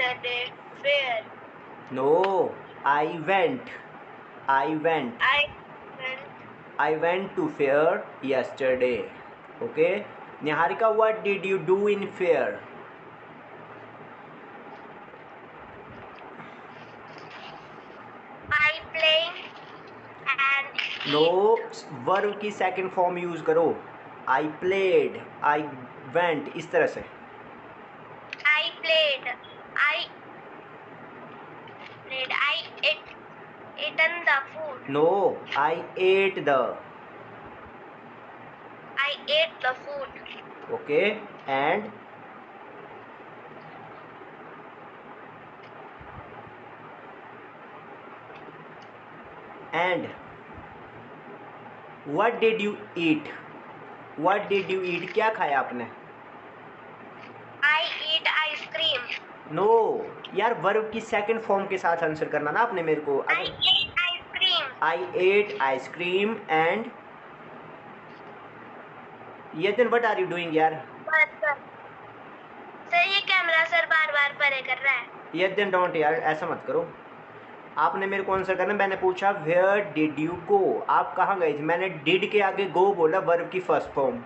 yesterday fair. No, I went. I went. I went. I went to fair yesterday. Okay. Niharika, what did you do in fair? I played and No, eat. Verb की second form use करो. I played, I went, इस तरह से. I played. I played. I eaten the food. No, I ate the. I ate the food. Okay, and what did you eat? What did you eat? क्या खाया आपने? I eat ice cream. No यार, verb की second form के साथ answer करना ना आपने मेरे को. I ate ice cream. I ate ice cream and Yadin, what are you doing यार? सर ये कैमरा सर बार बार परे कर रहा है. Yadin, don't यार, ऐसा मत करो. आपने मेरे को आंसर करना. मैंने पूछा वेयर डिड यू गो, आप कहाँ गए थे. मैंने डिड के आगे गो बोला, वर्ब की फर्स्ट फॉर्म.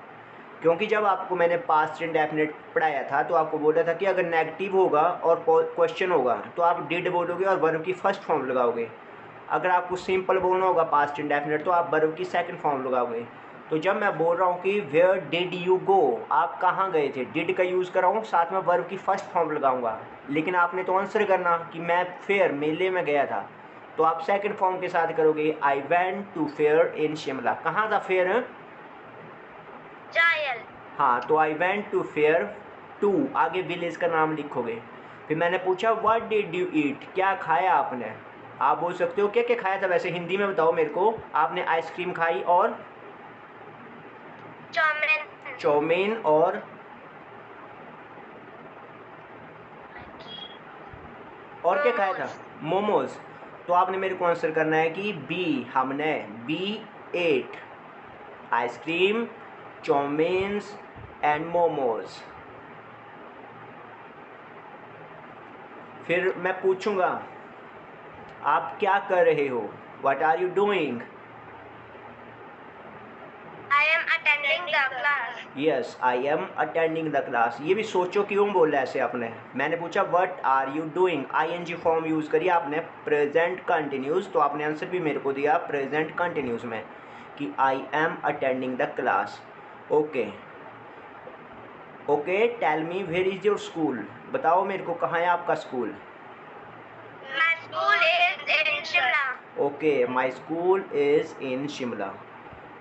क्योंकि जब आपको मैंने पास्ट इंडेफिनिट पढ़ाया था तो आपको बोला था कि अगर नेगेटिव होगा और क्वेश्चन होगा तो आप डिड बोलोगे और वर्ब की फर्स्ट फॉर्म लगाओगे. अगर आपको सिंपल बोलना होगा पास्ट इंडेफिनिट तो आप वर्ब की सेकंड फॉर्म लगाओगे. तो जब मैं बोल रहा हूँ कि वेयर डिड यू गो, आप कहाँ गए थे, डिड का यूज़ कर रहा हूँ, साथ में वर्ब की फर्स्ट फॉर्म लगाऊंगा. लेकिन आपने तो आंसर करना कि मैं फेयर मेले में गया था, तो आप सेकंड फॉर्म के साथ करोगे. I went to fair in Shimla. कहाँ था फेयर? जायल. हाँ, तो I went to fair to, आगे विलेज का नाम लिखोगे. फिर मैंने पूछा व्हाट डिड यू ईट, क्या खाया आपने. आप बोल सकते हो क्या क्या खाया था. वैसे हिंदी में बताओ मेरे को. आपने आइसक्रीम खाई और चाउमीन और क्या खाया था. मोमोज. तो आपने मेरे को आंसर करना है कि बी, हमने B ate ice cream, chowmeins and momos. फिर मैं पूछूंगा आप क्या कर रहे हो. What are you doing. I am attending the class. Yes, I am attending the class. ये भी सोचो क्यों बोला ऐसे आपने. मैंने पूछा what are you doing, ING form use करिए आपने, प्रेजेंट कंटिन्यूस. तो आपने आंसर भी मेरे को दिया प्रेजेंट कंटिन्यूस में कि I am attending the class. Okay okay, tell me where is your school. बताओ मेरे को कहाँ है आपका स्कूल. My school is in Shimla. Okay, my school is in Shimla.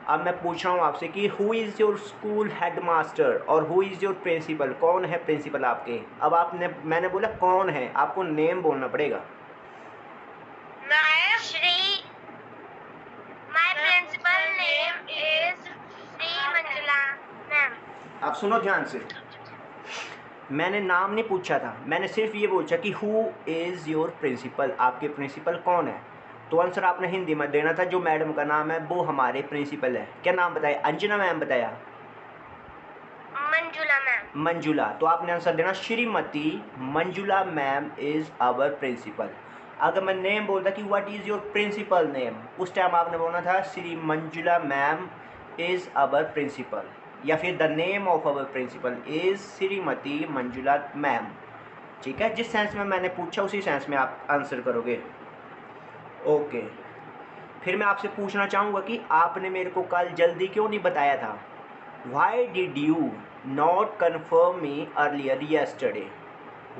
अब मैं पूछ रहा हूँ आपसे कि who is your school head master और हु इज़ योर प्रिंसिपल. कौन है प्रिंसिपल आपके. अब आपने, मैंने बोला कौन है, आपको नेम बोलना पड़ेगा. My principal name is Sri Manjula ma'am. अब सुनो ध्यान से. मैंने नाम नहीं पूछा था, मैंने सिर्फ ये पूछा कि हु इज़ योर प्रिंसिपल, आपके प्रिंसिपल कौन है. तो आंसर आपने हिंदी में देना था. जो मैडम का नाम है वो हमारे प्रिंसिपल है. क्या नाम बताया. अंजना मैम बताया. मंजुला मैम. मंजुला. तो आपने आंसर देना Shrimati Manjula ma'am is our principal. अगर मैं नेम बोलता कि what is your principal name, उस टाइम आपने बोलना था Shri Manjula ma'am is our principal, या फिर the name of our principal is Shrimati Manjula ma'am. ठीक है, जिस सेंस में मैंने पूछा उसी सेंस में आप आंसर करोगे. ओके. फिर मैं आपसे पूछना चाहूँगा कि आपने मेरे को कल जल्दी क्यों नहीं बताया था. Why did you not confirm me earlier yesterday.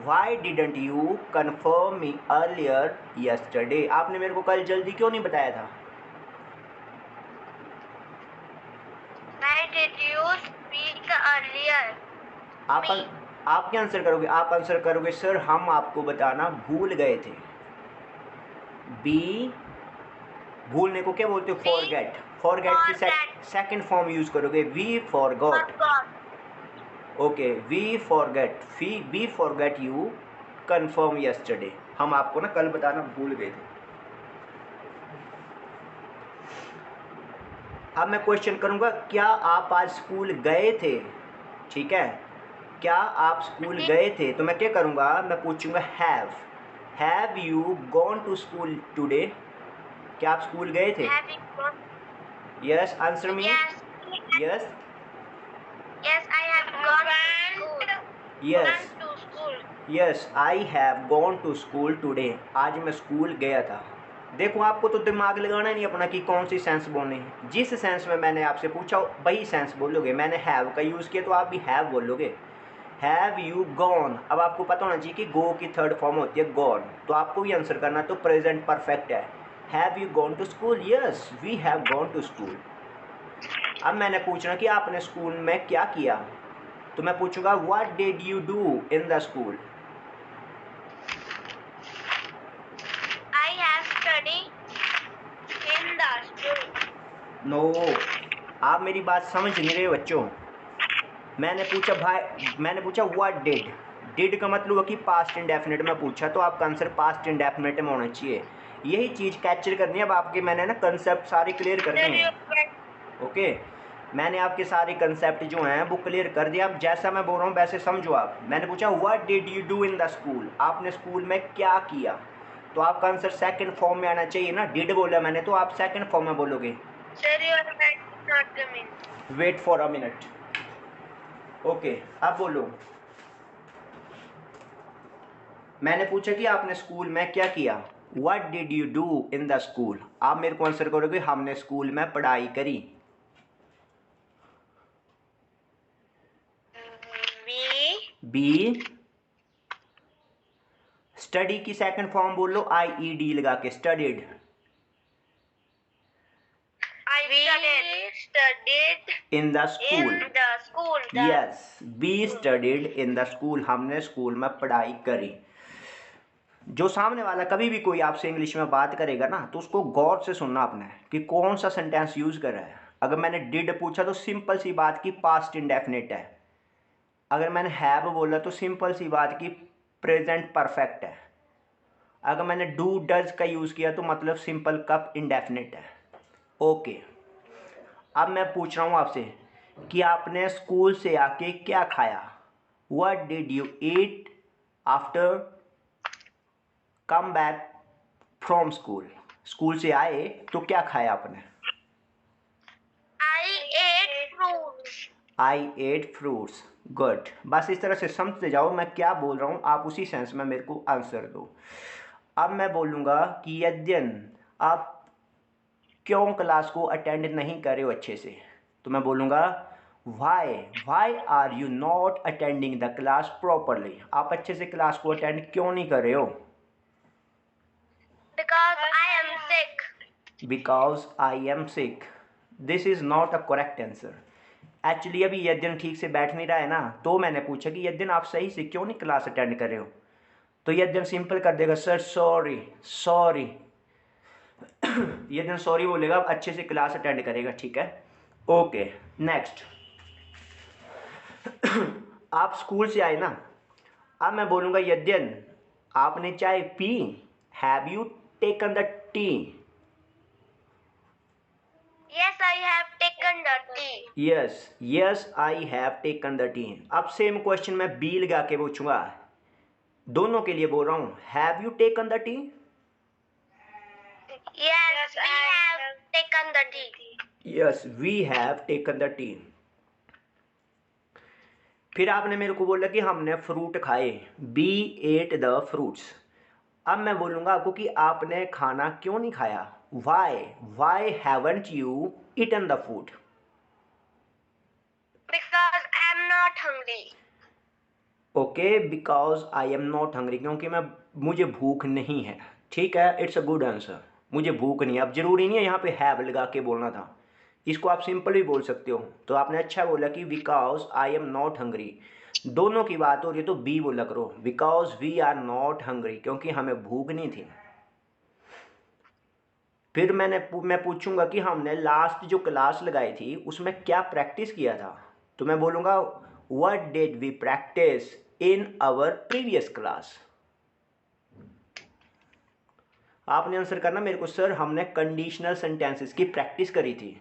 Y didn't you confirm me earlier yesterday. आपने मेरे को कल जल्दी क्यों नहीं बताया था. Why did you speak earlier? आप क्या आंसर करोगे. आप आंसर करोगे सर हम आपको बताना भूल गए थे. बी, भूलने को क्या बोलते हो. फॉरगेट. फॉरगेट की सेकंड फॉर्म यूज करोगे we forgot. Okay, we forget, we forget you confirm yesterday. हम आपको ना कल बताना भूल गए थे. अब मैं क्वेश्चन करूंगा क्या आप आज स्कूल गए थे. ठीक है, क्या आप स्कूल गए थे, तो मैं क्या करूँगा, मैं पूछूंगा have you gone to school today? क्या आप स्कूल गए थे? Have you gone? Yes, answer मी। Yes. Yes Yes, I have gone to school. Yes Gone to school. Yes, I have gone to school today. आज मैं school गया था। देखो, आपको तो दिमाग लगाना नहीं अपना कि कौन सी सेंस बोलनी है। जिस सेंस में मैंने आपसे पूछा वही सेंस बोलोगे। मैंने हैव का यूज़ किया तो आप भी हैव बोलोगे। हैव यू गॉन, अब आपको पता होना चाहिए कि गो की थर्ड फॉर्म होती है गॉन, तो आपको भी आंसर करना तो प्रेजेंट परफेक्ट है। Have you gone to school? Yes, we have gone to school. अब मैंने पूछना कि आपने स्कूल में क्या किया, तो मैं पूछूंगा what did you do in the school? I have studied in the school. No, आप मेरी बात समझ नहीं रहे बच्चों। मैंने पूछा व्हाट डिड का मतलब है कि पास्ट इंडेफिनिट में पूछा, तो आपका आंसर पास्ट इंडेफिनिट में होना चाहिए। यही चीज़ कैप्चर करनी है। अब आपके मैंने ना कंसेप्ट सारे क्लियर करने हैं। ओके, मैंने आपके सारे कंसेप्ट जो हैं वो क्लियर कर दिया। अब जैसा मैं बोल रहा हूँ वैसे समझो आप। मैंने पूछा what did you do in the school, आपने स्कूल में क्या किया, तो आपका आंसर सेकंड फॉर्म में आना चाहिए ना। डिड बोला मैंने तो आप सेकंड फॉर्म में बोलोगे। Sir, your mic is not coming. Wait for a minute. Okay, अब बोलो। मैंने पूछा कि आपने स्कूल में क्या किया, what did you do in the school, आप मेरे को आंसर करोगे हमने स्कूल में पढ़ाई करी। बी स्टडी की सेकंड फॉर्म बोलो, IED लगा के, studied. We studied in the school. in the school. Yes, be studied in the school, हमने स्कूल में पढ़ाई करी। जो सामने वाला कभी भी कोई आपसे इंग्लिश में बात करेगा ना, तो उसको गौर से सुनना आपने कि कौन सा सेंटेंस यूज़ कर रहा है। अगर मैंने डिड पूछा तो सिंपल सी बात की पास्ट इंडेफिनिट है। अगर मैंने हैव बोला तो सिंपल सी बात की प्रेजेंट परफेक्ट है। अगर मैंने डू डज का यूज़ किया तो मतलब सिंपल कप इंडेफिनिट है। ओके, अब मैं पूछ रहा हूँ आपसे कि आपने स्कूल से आके क्या खाया, what did you eat after come back from school. School से आए तो क्या खाया आपने? I ate fruits. I ate fruits. Good, बस इस तरह से समझते जाओ मैं क्या बोल रहा हूँ, आप उसी सेंस में मेरे को आंसर दो। अब मैं बोलूँगा कि यद्यन आप क्यों क्लास को अटेंड नहीं कर रहे हो अच्छे से, तो मैं बोलूँगा why are you not attending the class properly, आप अच्छे से क्लास को अटेंड क्यों नहीं कर रहे हो? Because I am sick. Because I am sick. This is not a correct answer. Actually अभी यद्यन ठीक से बैठ नहीं रहा है ना, तो मैंने पूछा कि यद्यन आप सही से क्यों नहीं क्लास अटेंड कर रहे हो, तो यद्यन सिंपल कर देगा सर सॉरी। यद्यन सॉरी बोलेगा, अब अच्छे से क्लास अटेंड करेगा, ठीक है। Okay, next. आप स्कूल से आए ना, अब मैं बोलूँगा यद्यन आपने चाय पी, have you taken the tea? Yes, I have taken the tea. Yes I have taken the tea. अब सेम क्वेश्चन मैं बी लगा के पूछूंगा, दोनों के लिए बोल रहा हूँ, have you taken the tea? Yes, we have taken the tea. Yes, we have taken the tea. फिर आपने मेरे को बोला कि हमने फ्रूट खाए, बी एट द फ्रूट्स। अब मैं बोलूँगा आपको कि आपने खाना क्यों नहीं खाया, why haven't you eaten the food? Because I am not hungry. Okay, because I am not hungry, क्योंकि मुझे भूख नहीं है। ठीक है, इट्स अ गुड आंसर, मुझे भूख नहीं है। अब जरूरी नहीं है यहाँ पे हैव लगा के बोलना था, इसको आप सिंपल भी बोल सकते हो। तो आपने अच्छा बोला कि because I am not hungry. दोनों की बात हो रही है तो बी बोला करो, because we are not hungry, क्योंकि हमें भूख नहीं थी। फिर मैं पूछूंगा कि हमने लास्ट जो क्लास लगाई थी उसमें क्या प्रैक्टिस किया था, तो मैं बोलूँगा what did we practice in our previous class. आपने आंसर करना मेरे को, सर हमने कंडीशनल सेंटेंसेस की प्रैक्टिस करी थी।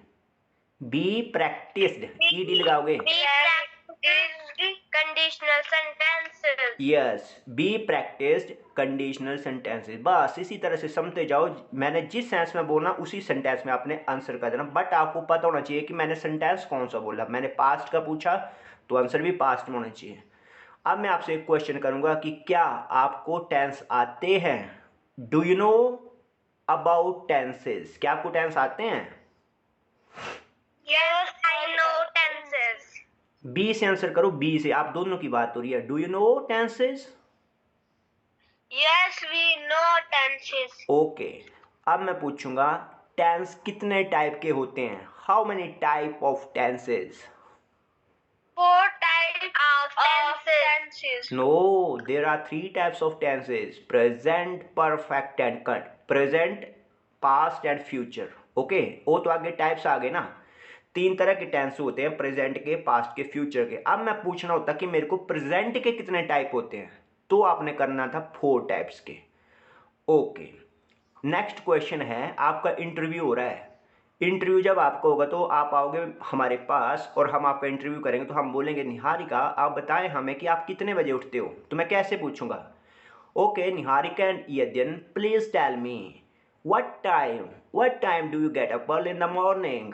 बी प्रैक्टिस्ड, ईडी लगाओगे। We practiced is conditional sentences. Yes, be practised conditional sentences. बस इसी तरह से समझते जाओ, मैंने जिस सेंस में बोलना उसी सेंटेंस में आपने आंसर कर देना। बट आपको पता होना चाहिए कि मैंने सेंटेंस कौन सा बोला। मैंने पास्ट का पूछा तो आंसर भी पास्ट में होना चाहिए। अब मैं आपसे एक क्वेश्चन करूंगा कि क्या आपको टेंस आते हैं? Do you know about tenses? क्या आपको टेंस आते हैं? Yes, I know tenses. B से आंसर करो, बी से। आप दोनों की बात हो रही है। Do you know tenses? Yes, we know tenses. Okay, अब मैं पूछूंगा टेंस कितने टाइप के होते हैं? How many type of tenses? 4 types of tenses. No, there are 3 types of tenses: present, perfect and present, past and future. Okay, वो तो आगे टाइप्स आ गए ना। 3 तरह के टेंस होते हैं, प्रेजेंट के, पास्ट के, फ्यूचर के। अब मैं पूछना होता कि मेरे को प्रेजेंट के कितने टाइप होते हैं, तो आपने करना था 4 टाइप्स के। ओके, नेक्स्ट क्वेश्चन है, आपका इंटरव्यू हो रहा है। इंटरव्यू जब आपका होगा तो आप आओगे हमारे पास और हम आपका इंटरव्यू करेंगे। तो हम बोलेंगे निहारिका आप बताएं हमें कि आप कितने बजे उठते हो। तो मैं कैसे पूछूंगा? Okay Niharika and Yadin please tell me what time do you get up early in the morning?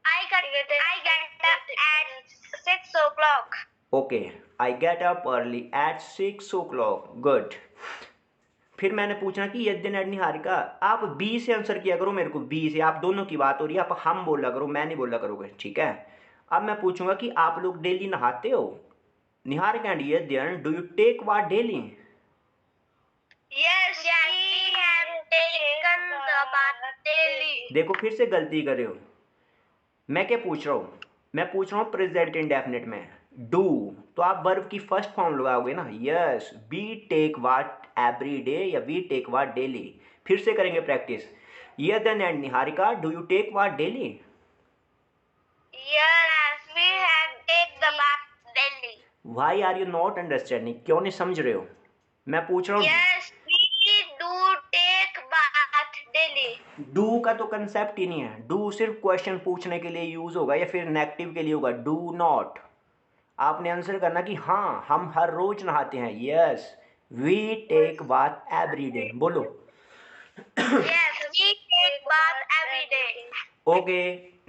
I get up at 6 o'clock. Okay, I get up early at 6 o'clock. Good. फिर मैंने पूछना कि यदिन एंड निहारिका आप बी से आंसर किया करो मेरे को। बी से, आप दोनों की बात हो रही है, आप हम बोला करो, मैं नहीं बोला करोगे, ठीक है? अब मैं पूछूंगा कि आप लोग डेली नहाते हो? Niharika and Yadin do you take bath daily? Yes, we have taken the bath daily. देखो फिर से गलती कर रहे हो। मैं क्या पूछ रहा हूँ? मैं पूछ रहा हूँ प्रेजेंट इंडेफिनिट में डू, तो आप वर्ब की फर्स्ट फॉर्म लगाओगे ना। Yes, we take bath every day या वी टेक वाट डेली। फिर से करेंगे practice. Yadin and Niharika do you take bath daily? Yes, we have take the bath daily. Why are you not understanding? क्यों नहीं समझ रहे हो? मैं पूछ रहा हूँ। Yes, we do take bath daily. Do का तो कंसेप्ट ही नहीं है। डू सिर्फ क्वेश्चन पूछने के लिए यूज होगा या फिर नेगेटिव के लिए होगा। डू नॉट, आपने आंसर करना कि हाँ हम हर रोज नहाते हैं। Yes, we take bath every day. बोलो। Yes, we take bath every day. Okay,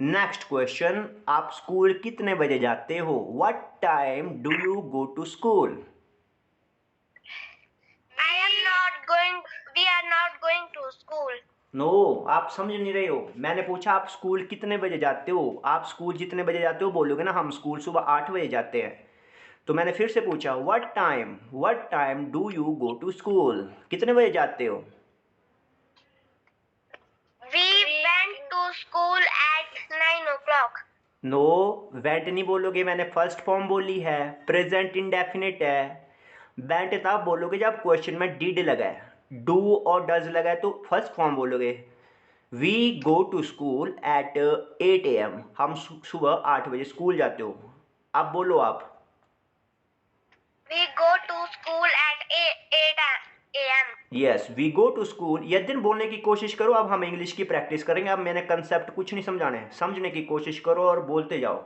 next question, आप स्कूल कितने बजे जाते हो? What time do you go to school? We are not going to school. No, आप समझ नहीं रहे हो। मैंने पूछा आप स्कूल कितने बजे जाते हो। आप स्कूल जितने बजे जाते हो बोलोगे ना हम स्कूल सुबह 8 बजे जाते हैं। तो मैंने फिर से पूछा what time do you go to school? कितने बजे जाते हो? We went to school at 9 o'clock. No, went नहीं बोलोगे, मैंने फर्स्ट फॉर्म बोली है, प्रेजेंट इंडेफिनिट है। वेंट तब बोलोगे जब क्वेश्चन में डिड लगा है, डू और डज लगा है तो फर्स्ट फॉर्म बोलोगे। We go to school at 8 AM, हम सुबह 8 बजे स्कूल जाते हो। अब बोलो आप। We go to school at 8 a.m. Yes, we go to school. यह दिन बोलने की कोशिश करो। अब हम इंग्लिश की प्रैक्टिस करेंगे। अब मैंने कंसेप्ट कुछ नहीं समझाने, समझने की कोशिश करो और बोलते जाओ।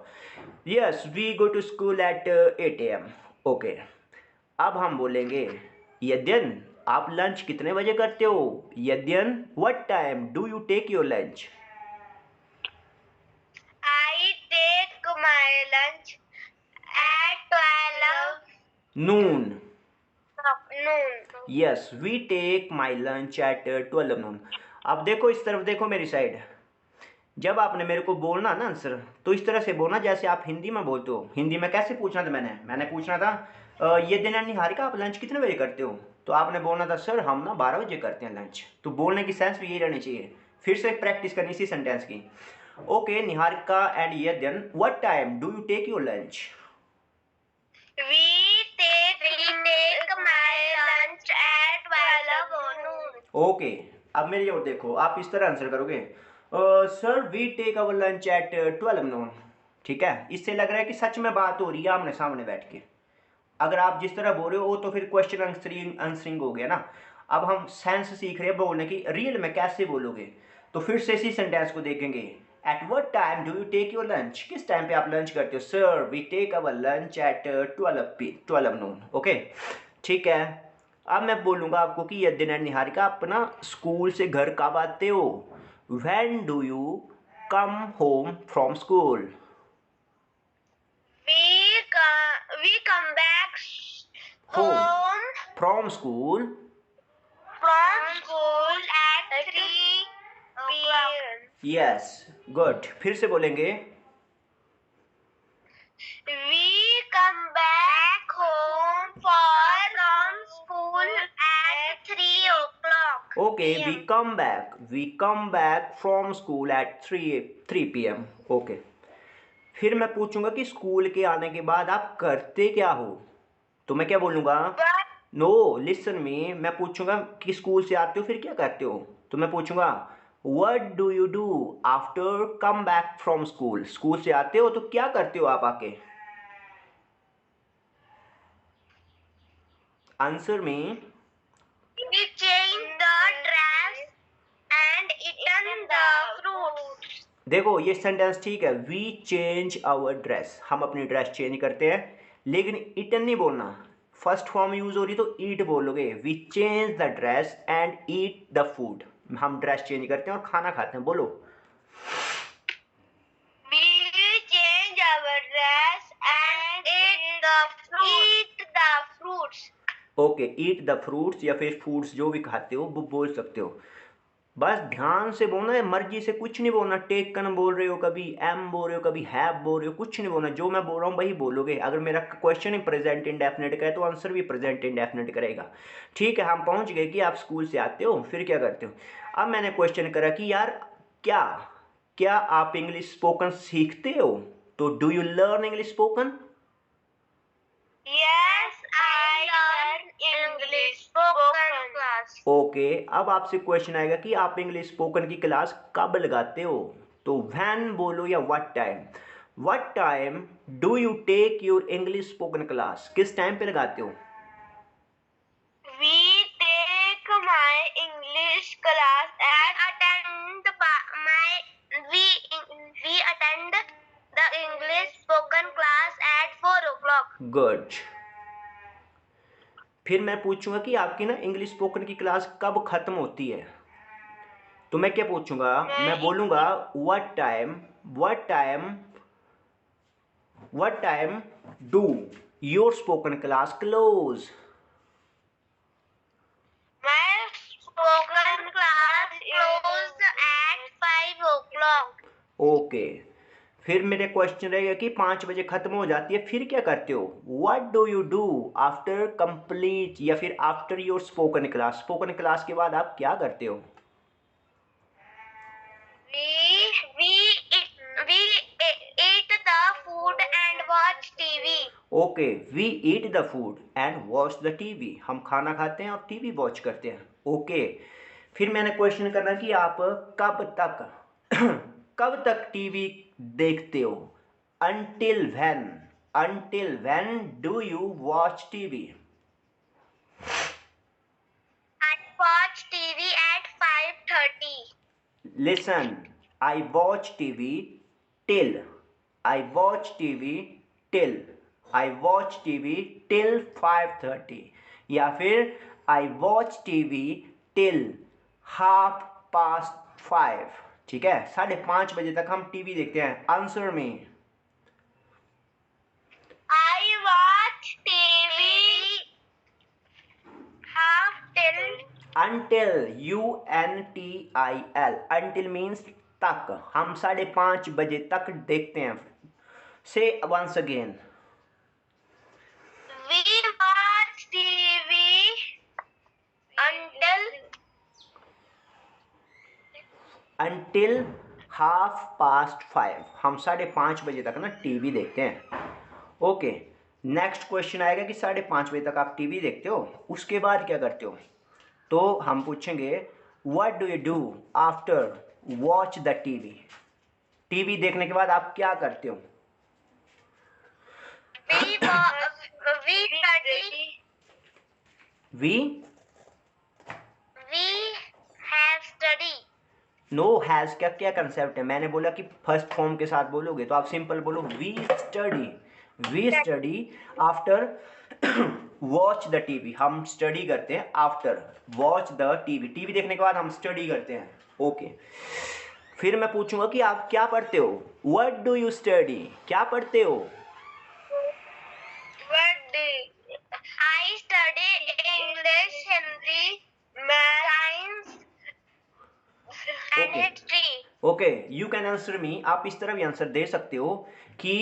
Yes, we go to school at 8 AM। Okay, अब हम बोलेंगे यद्यन आप लंच कितने बजे करते हो? Yadin what time do you take your lunch? I take my lunch at 12 noon. noon. Yes, we take my lunch at 12 noon. अब देखो इस तरफ, देखो मेरी साइड। जब आपने मेरे को बोलना ना आंसर, तो इस तरह से बोलना जैसे आप हिंदी में बोलते हो। हिंदी में कैसे पूछना था? मैंने पूछना था ये दिन निहारिका आप लंच कितने बजे करते हो? तो आपने बोलना था सर हम ना 12 बजे करते हैं लंच। तो बोलने की सेंस भी यही रहनी चाहिए। फिर से प्रैक्टिस करनी इसी सेंटेंस की। ओके निहारिका एंड ये दिन what time do you take your lunch? We take my lunch at 12 noon. Okay, अब मेरी ओर देखो, आप इस तरह आंसर करोगे sir we take our lunch at 12 noon. ठीक है, इससे लग रहा है कि सच में बात हो रही है आमने सामने बैठ के। अगर आप जिस तरह बोल रहे हो तो फिर क्वेश्चन आंसरिंग हो गया ना। अब हम सेंस सीख रहे हैं बोलने की, रियल में कैसे बोलोगे। तो फिर से इसी सेंटेंस को देखेंगे। At what time do you take your lunch, किस टाइम पे आप लंच करते हो? Sir we take our lunch at 12 noon. Okay ठीक है। अब मैं बोलूँगा आपको कि यदि एंड निहारिका आप ना स्कूल से घर कब आते हो? When do you come home from school? We come back home home from school from school at 3 p.m. Yes good. फिर से बोलेंगे। We come back home from school at 3 o'clock. Okay we come back from school at 3 p.m. Okay. फिर मैं पूछूंगा कि school के आने के बाद आप करते क्या हो, तो मैं क्या बोलूँगा? नो लिसन मी, मैं पूछूंगा कि स्कूल से आते हो फिर क्या करते हो, तो मैं पूछूंगा what do you do after come back from school. School से आते हो तो क्या करते हो आप आके? आंसर में We change the dress and eaten the fruits. देखो ये सेंटेंस ठीक है, वी चेंज आवर ड्रेस, हम अपनी ड्रेस चेंज करते हैं, लेकिन इटन नहीं बोलना, फर्स्ट फॉर्म यूज हो रही तो ईट बोलोगे। We change the dress and eat the food, हम ड्रेस चेंज करते हैं और खाना खाते हैं। बोलो। We change our dress and eat the fruits. Okay eat the fruits या फिर फूड्स जो भी खाते हो वो बोल सकते हो, बस ध्यान से बोलना है, मर्जी से कुछ नहीं बोलना। टेकन बोल रहे हो, कभी एम बोल रहे हो, कभी हैव बोल रहे हो, कुछ नहीं बोलना, जो मैं बोल रहा हूँ वही बोलोगे। अगर मेरा क्वेश्चन ही प्रेजेंट इंडेफिनिट का है तो आंसर भी प्रेजेंट इंडेफिनिट करेगा। ठीक है, हम पहुँच गए कि आप स्कूल से आते हो फिर क्या करते हो। अब मैंने क्वेश्चन करा कि यार क्या क्या आप इंग्लिश स्पोकन सीखते हो, तो do you learn English spoken? Yes, I learn English spoken class. Okay अब आपसे क्वेश्चन आएगा कि आप इंग्लिश स्पोकन की क्लास कब लगाते हो, तो व्हेन बोलो या what time do you take your English spoken class, किस टाइम पे लगाते हो? We take my English class and we attend the English spoken class at 4 o'clock. Good. फिर मैं पूछूंगा कि आपकी ना इंग्लिश स्पोकन की क्लास कब खत्म होती है, तो मैं क्या पूछूंगा? मैं बोलूंगा what time do your spoken class close? My spoken class closed at 5 o'clock. Okay फिर मेरे क्वेश्चन रहेगा कि 5 बजे खत्म हो जाती है फिर क्या करते हो? What do you do after complete या फिर after your spoken class, spoken class के बाद आप क्या करते हो? We eat the food and watch TV. Okay we eat the food and watch the TV, हम खाना खाते हैं और टीवी वॉच करते हैं। ओके फिर मैंने क्वेश्चन करना कि आप कब तक कब तक टीवी देखते हो? Until when do you watch TV? I watch TV at 5:30. Listen, I watch TV till I watch TV till I watch TV till 5:30 या फिर आई वॉच टीवी टिल 5:30। ठीक है, 5:30 बजे तक हम टीवी देखते हैं। आंसर में I watch TV half till until UNTIL until means तक, हम 5:30 बजे तक देखते हैं। Say once again we watch TV until 5:30, हम 5:30 बजे तक ना टीवी देखते हैं। ओके नेक्स्ट क्वेश्चन आएगा कि 5:30 बजे तक आप टीवी देखते हो, उसके बाद क्या करते हो? तो हम पूछेंगे what do you do after watch the TV, TV देखने के बाद आप क्या करते हो? we have study. Know has का क्या कंसेप्ट है? मैंने बोला कि फर्स्ट फॉर्म के साथ बोलोगे तो आप सिंपल बोलो we study after watch the TV. हम स्टडी करते हैं after watch the TV. TV देखने के बाद हम स्टडी करते हैं। ओके फिर मैं पूछूंगा कि आप क्या पढ़ते हो? What do you study? क्या पढ़ते हो? What do I study English, Hindi, math, science, and okay history. ओके यू कैन आंसर मी। आप इस तरह भी आंसर दे सकते हो कि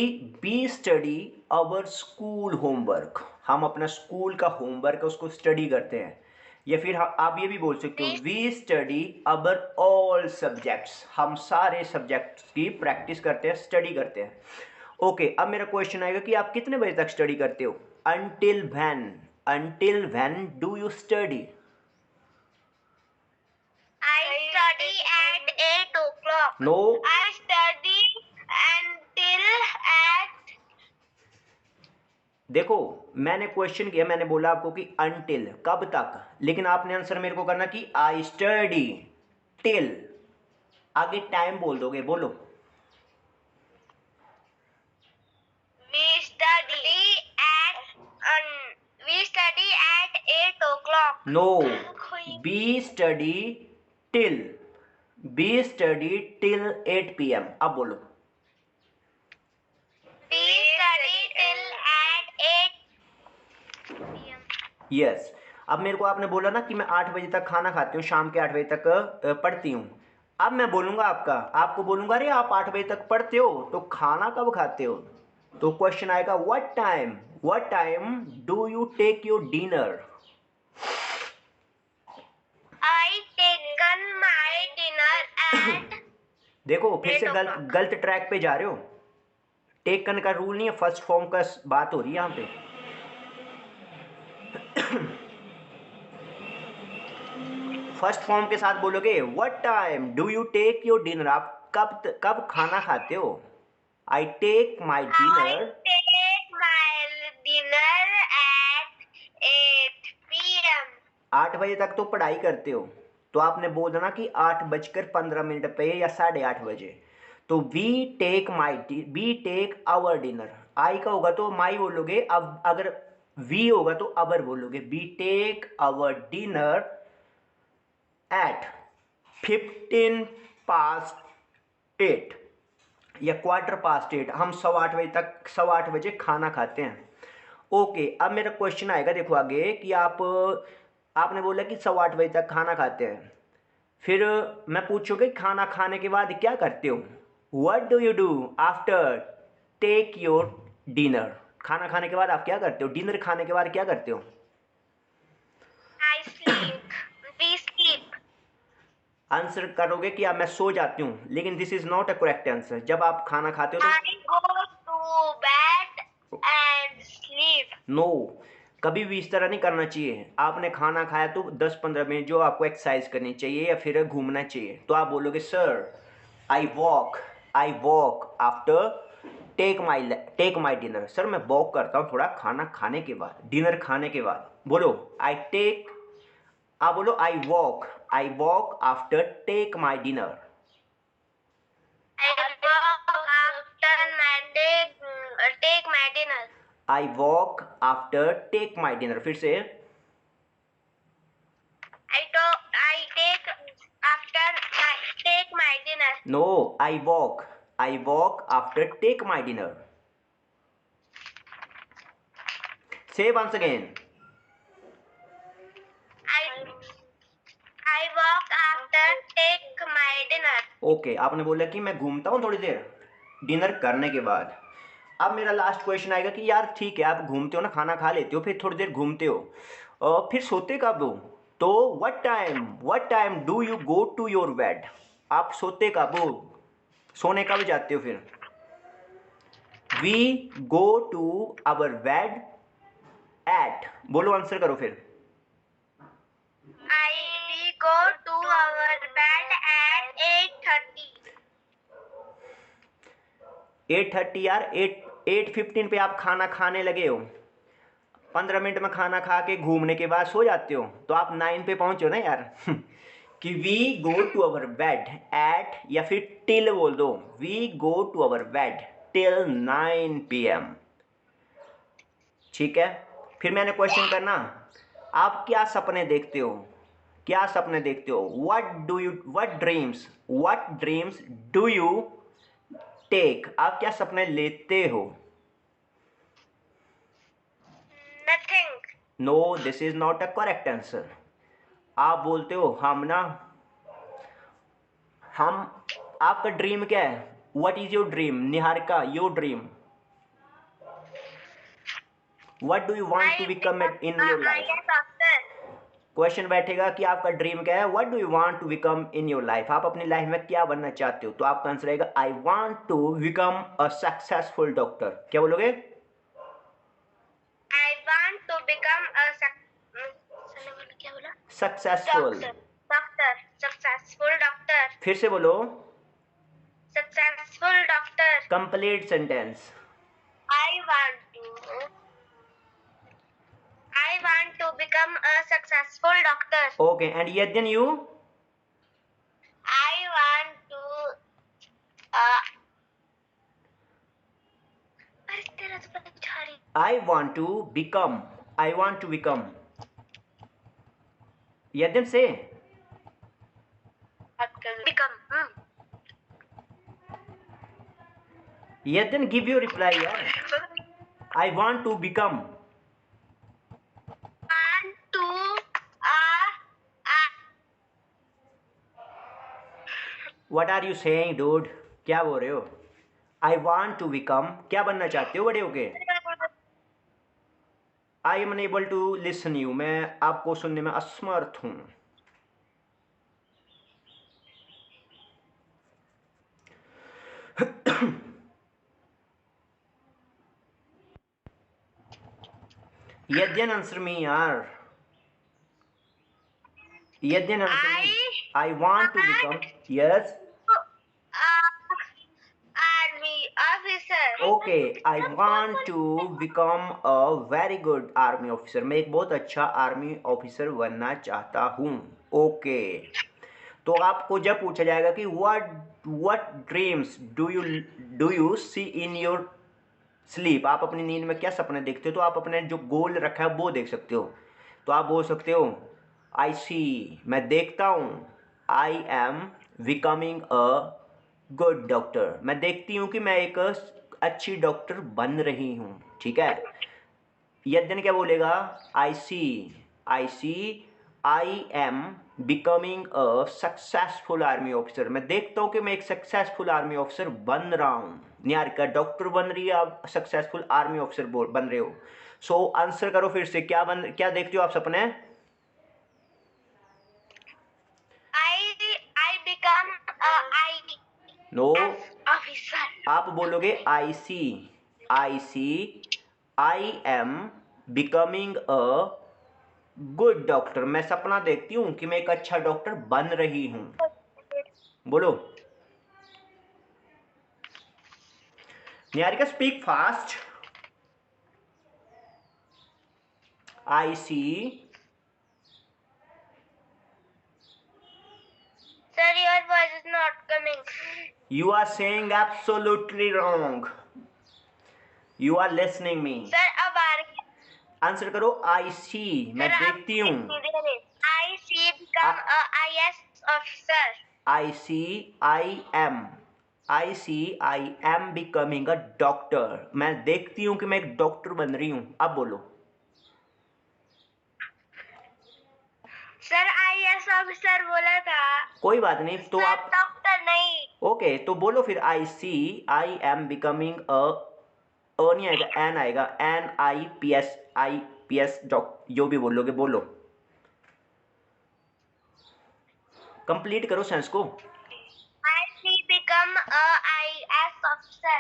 we study our school homework. हम अपना स्कूल का होमवर्क उसको स्टडी करते हैं। या फिर आप ये भी बोल सकते हो we study our all subjects. हम सारे सब्जेक्ट्स की प्रैक्टिस करते हैं, स्टडी करते हैं। ओके अब मेरा क्वेश्चन आएगा कि आप कितने बजे तक स्टडी करते हो? Until when do you study? I study at 8 o'clock. No I study until at देखो मैंने क्वेश्चन किया, मैंने बोला आपको कि अनटिल कब तक, लेकिन आपने आंसर मेरे को करना कि आई स्टडी टिल। आगे टाइम बोल दोगे, बोलो। we study at 8 o'clock. No we study till 8 PM। अब बोलो। We study till at 8 p.m. Yes अब मेरे को आपने बोला ना कि मैं 8 बजे तक खाना खाती हूँ, शाम के 8 बजे तक पढ़ती हूँ। अब मैं बोलूँगा आपको बोलूँगा अरे आप 8 बजे तक पढ़ते हो तो खाना कब खाते हो? तो क्वेश्चन आएगा what time do you take your dinner? I taken my dinner at देखो फिर से 8 o'clock. गलत ट्रैक पे जा रहे हो। टेकन का रूल नहीं है, फर्स्ट फॉर्म का बात हो रही है यहाँ पे। फर्स्ट फॉर्म के साथ बोलोगे what time do you take your dinner. आप कब खाना खाते हो? I take my I dinner take my dinner at 8 p.m. 8 बजे तक तो पढ़ाई करते हो, तो आपने बोल देना कि 8:15 पे या 8:30 बजे। तो वी टेक आवर डिनर। आई का होगा तो माई बोलोगे, अब अगर वी होगा तो अवर बोलोगे। We take our dinner at 8:15 या 8:15। हम 8:15 बजे खाना खाते हैं। ओके अब मेरा क्वेश्चन आएगा, देखो आगे कि आपने बोला कि 8:15 बजे तक खाना खाते हैं। फिर मैं पूछूंगा खाना खाने के बाद क्या करते हो? What do you do after take your dinner? खाना खाने के बाद आप क्या करते हो? डिनर खाने के बाद क्या करते हो? I sleep. We sleep. Answer करोगे कि मैं सो जाती हूँ, लेकिन this is not a correct answer. जब आप खाना खाते हो I go to bed and sleep. तो नो कभी भी इस तरह नहीं करना चाहिए। आपने खाना खाया तो 10-15 मिनट जो आपको एक्सरसाइज करनी चाहिए या फिर घूमना चाहिए। तो आप बोलोगे sir I walk after take my dinner. Sir मैं वॉक करता हूँ थोड़ा खाना खाने के बाद, डिनर खाने के बाद। बोलो आप बोलो I walk after take my dinner. I walk after take my dinner. I walk after take my dinner. फिर से I take after take my dinner. No I walk after take my dinner. Say once again I walk after take my dinner. Okay आपने बोला कि मैं घूमता हूँ थोड़ी देर dinner करने के बाद। अब मेरा लास्ट क्वेश्चन आएगा कि यार ठीक है आप घूमते हो ना, खाना खा लेते हो, फिर थोड़ी देर घूमते हो और फिर सोते कब हो? तो what time do you go to your bed? आप सोते कब हो? सोने कब जाते हो फिर? We go to our bed at. बोलो आंसर करो फिर। We go to our bed at 8:30. 8:30 यार 8:15 पे आप खाना खाने लगे हो। 15 मिनट में खाना खा के घूमने के बाद सो जाते हो, तो आप 9 पे पहुंचो ना यार। कि we go to our bed at, या फिर टिल बोल दो, we go to our bed till 9 PM। ठीक है, फिर मैंने क्वेश्चन करना, आप क्या सपने देखते हो, क्या सपने देखते हो, what dreams do you take, आप क्या सपने लेते हो। Nothing. No, this is not a correct answer. आप बोलते हो हम आपका ड्रीम क्या है, what is your dream, Niharika your dream, what do you want to become in your life. Doctor. Question बैठेगा कि आपका ड्रीम क्या है, what do you want to become in your life, आप अपनी लाइफ में क्या बनना चाहते हो। तो आपका आंसर रहेगा I want to become a successful doctor. क्या बोलोगे। I want to become a क्या बोला? सक्सेसफुल। Doctor. Successful doctor. फिर से बोलो। Successful doctor. Complete sentence. I want to become a successful doctor. Okay, and Yadin you. I want to अरे तेरा तो पता छा रही। I want to become यदन से become. यदन गिव यू रिप्लाई यार। I want to become Want to what are you saying dude, क्या बोल रहे हो। I want to become, क्या बनना चाहते हो बड़े होके। I am unable to listen you, मैं आपको सुनने में असमर्थ हूं। यद्यन आंसर मी यार, Yadin answer me. I want to become, yes army officer. okay, I want to become a very good army officer, मैं एक बहुत अच्छा आर्मी ऑफिसर बनना चाहता हूँ। ओके, तो आपको जब पूछा जाएगा कि what dreams do you see in your sleep, आप अपनी नींद में क्या सपने देखते हो, तो आप अपने जो गोल रखा है वो देख सकते हो। तो आप बोल सकते हो आई सी, मैं देखता हूँ, आई am becoming a good doctor, मैं देखती हूँ कि मैं एक अच्छी डॉक्टर बन रही हूँ। ठीक है, यदन क्या बोलेगा, I see I am becoming a successful army officer, मैं देखता हूँ कि मैं एक सक्सेसफुल आर्मी ऑफिसर बन रहा हूँ। निहारिका डॉक्टर बन रही है, आप सक्सेसफुल आर्मी ऑफिसर बन रहे हो। सो आंसर करो फिर से, क्या देखते हो आप सपने। I become नो, officer. आप बोलोगे I see I am becoming a good doctor, मैं सपना देखती हूँ कि मैं एक अच्छा डॉक्टर बन रही हूँ। बोलो Niharika, speak fast. I see. Sir, your voice is not coming. You are saying absolutely wrong. You are listening me. Sir, अब आ रही है। आंसर करो आई सी, मैं Sir, आप देखती हूँ। I see become a IS officer. I am becoming a doctor, मैं देखती हूँ कि मैं एक डॉक्टर बन रही हूँ। अब बोलो। सर IS ऑफिसर बोला था। कोई बात नहीं, तो आप डॉक्टर नहीं। ओके, तो बोलो फिर आई एम बिकमिंग अ नहीं आएगा, एन आएगा, NIPS जो भी बोलोगे बोलो। कंप्लीट करो सेंस को। I see become a IS officer.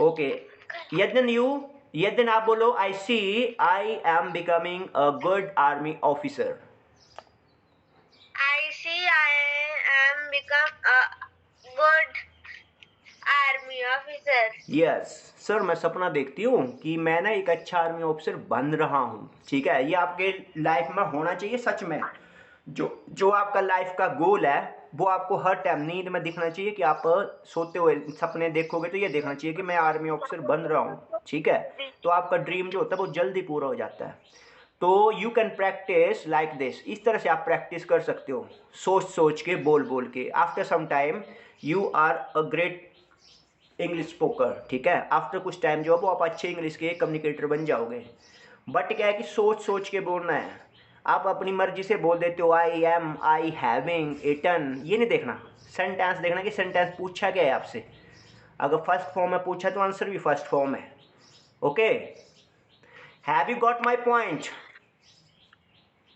Okay, Yadin आप बोलो I am becoming a good army officer. I see I am become a good army officer. Yes sir, मैं सपना देखती हूँ कि मैं ना एक अच्छा आर्मी ऑफिसर बन रहा हूँ। ठीक है, ये आपके लाइफ में होना चाहिए सच में। जो जो आपका लाइफ का गोल है वो आपको हर टाइम नींद में दिखना चाहिए कि आप सोते हुए सपने देखोगे तो ये देखना चाहिए कि मैं आर्मी ऑफिसर बन रहा हूँ, ठीक है। तो आपका ड्रीम जो होता है वो जल्दी पूरा हो जाता है। तो you can practice like this, इस तरह से आप प्रैक्टिस कर सकते हो, सोच सोच के, बोल बोल के। After some time you are a great English speaker, ठीक है। आफ्टर कुछ टाइम जो है वो आप अच्छे इंग्लिश के कम्युनिकेटर बन जाओगे। बट क्या है कि सोच सोच के बोलना है। आप अपनी मर्जी से बोल देते हो I am, I having, eaten, ये नहीं देखना। सेंटेंस देखना कि सेंटेंस पूछा क्या है आपसे। अगर फर्स्ट फॉर्म में पूछा तो आंसर भी फर्स्ट फॉर्म है। Okay, have you got my point?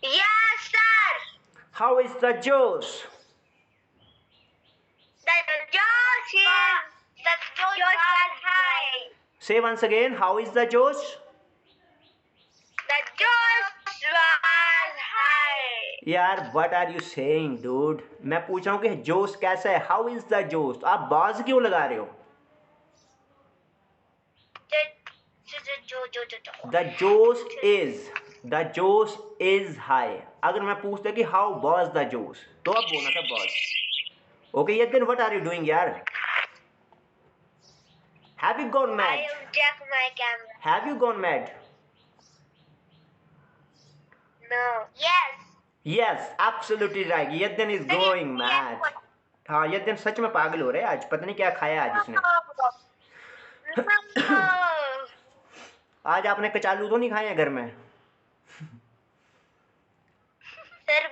Yes, sir. How is the josh? The Josh was high. Say once again, how is the josh? The Josh was high. यार what are you saying dude? मैं पूछ रहा हूँ कि जोश कैसा है, हाउ इज द जोश? आप बाज क्यों लगा रहे हो? द जोश इज हाई। अगर मैं पूछता कि हाउ वाज द जोश तो आप बोलना था वाज। ओके, ये then what are you doing यार? Have you gone I mad? will check my camera. Have you gone mad? No. Yes. Yes, absolutely right, Yadin is going mad. हाँ, यदन सच में पागल हो रहे हैं आज, पता नहीं क्या खाया आज इसने। No. आज आपने कचालू तो नहीं खाए हैं घर में? Sir,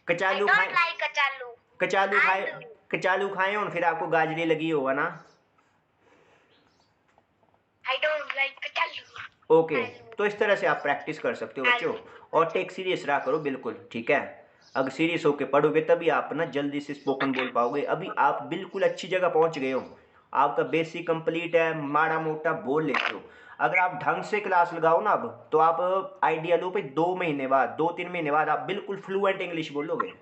कचालू I don't खाए? like kachalu. कचालू I खाए? do. कचालू खाए हो फिर आपको गाजरी लगी होगा ना? I don't like kachalu. Okay, तो इस तरह से आप प्रैक्टिस कर सकते हो बच्चों। और टेक सीरियस रहा करो बिल्कुल, ठीक है। अगर सीरियस होके पढ़ोगे तभी आप ना जल्दी से स्पोकन बोल पाओगे। अभी आप बिल्कुल अच्छी जगह पहुंच गए हो, आपका बेसिक कंप्लीट है, माड़ा मोटा बोल लेते हो। अगर आप ढंग से क्लास लगाओ ना अब, तो आप आइडिया लो पे 2 महीने बाद, 2-3 महीने बाद आप बिल्कुल फ्लुएंट इंग्लिश बोलोगे।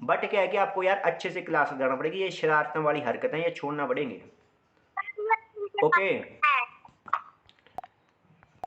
बट क्या है कि आपको यार अच्छे से क्लास लगाना पड़ेगी। ये शरारतों वाली हरकतें ये छोड़ना पड़ेंगे। ओके,